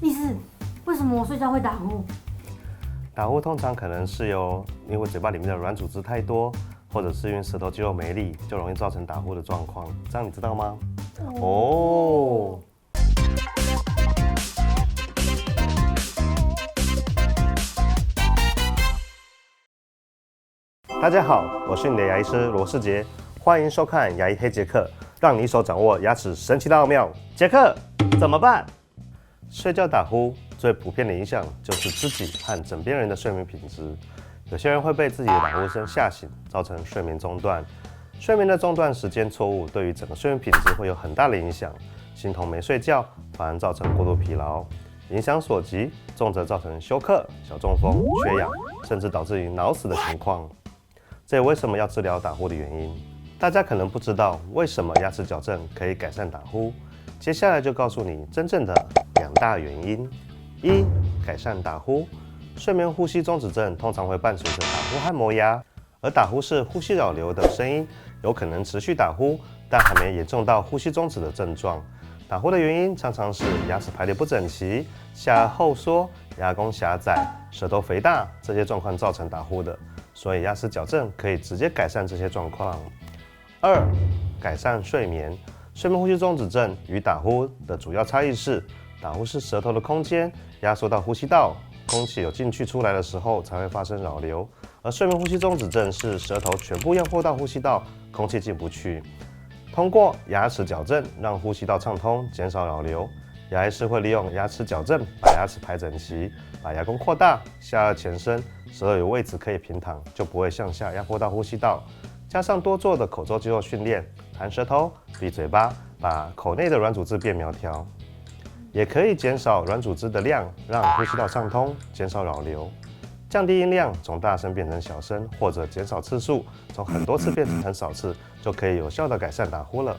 意思，为什么我睡觉会打呼？打呼通常可能是因为嘴巴里面的软组织太多，或者是因为舌头肌肉没力，就容易造成打呼的状况。这样你知道吗？哦。大家好，我是你的牙医师罗世杰，欢迎收看牙医黑杰克，让你一手掌握牙齿神奇的奥妙。杰克，怎么办？睡觉打呼最普遍的影响就是自己和枕边人的睡眠品质。有些人会被自己的打呼声吓醒，造成睡眠中断。睡眠的中断时间错误，对于整个睡眠品质会有很大的影响。形同没睡觉，反而造成过度疲劳。影响所及，重则造成休克、小中风、缺氧，甚至导致于脑死的情况。这也为什么要治疗打呼的原因。大家可能不知道为什么牙齿矫正可以改善打呼，接下来就告诉你真正的2大原因。1. 改善打呼。睡眠呼吸中止症通常会伴随着打呼和磨牙，而打呼是呼吸扰流的声音，有可能持续打呼，但还没严重到呼吸中止的症状。打呼的原因常常是牙齿排列不整齐、下颌后缩、牙弓狭窄、舌头肥大这些状况造成打呼的。所以牙齿矫正可以直接改善这些状况。2. 改善睡眠。睡眠呼吸中止症与打呼的主要差异是，打呼是舌头的空间压缩到呼吸道，空气有进去出来的时候才会发生扰流，而睡眠呼吸中止症是舌头全部压迫到呼吸道，空气进不去。通过牙齿矫正让呼吸道畅通，减少扰流。牙医师会利用牙齿矫正把牙齿排整齐，把牙弓扩大，下颚前伸，舌头有位置可以平躺，就不会向下压迫到呼吸道。加上多做的口周肌肉训练，弹舌头、闭嘴巴，把口内的软组织变苗条，也可以减少软组织的量，让呼吸道畅通，减少扰流。降低音量，从大声变成小声，或者减少次数，从很多次变成很少次，就可以有效的改善打呼了。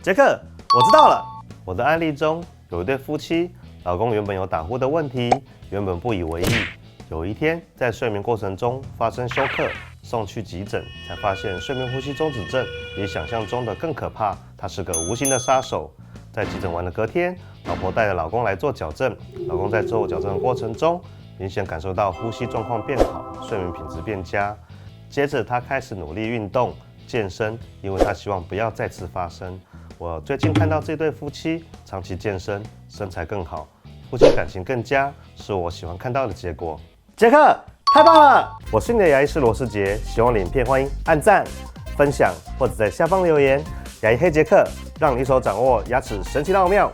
杰克，我知道了。我的案例中有一对夫妻，老公原本有打呼的问题，原本不以为意。有一天在睡眠过程中发生休克，送去急诊，才发现睡眠呼吸中止症比想象中的更可怕，它是个无形的杀手。在急诊完的隔天，老婆带着老公来做矫正，老公在做矫正的过程中，明显感受到呼吸状况变好，睡眠品质变佳。接着他开始努力运动、健身，因为他希望不要再次发生。我最近看到这对夫妻长期健身，身材更好，夫妻感情更佳，是我喜欢看到的结果。杰克，太棒了！我是你的牙医师罗世杰，喜欢我的影片欢迎按赞、分享或者在下方留言。牙医黑杰克，让你一手掌握牙齿神奇的奥妙。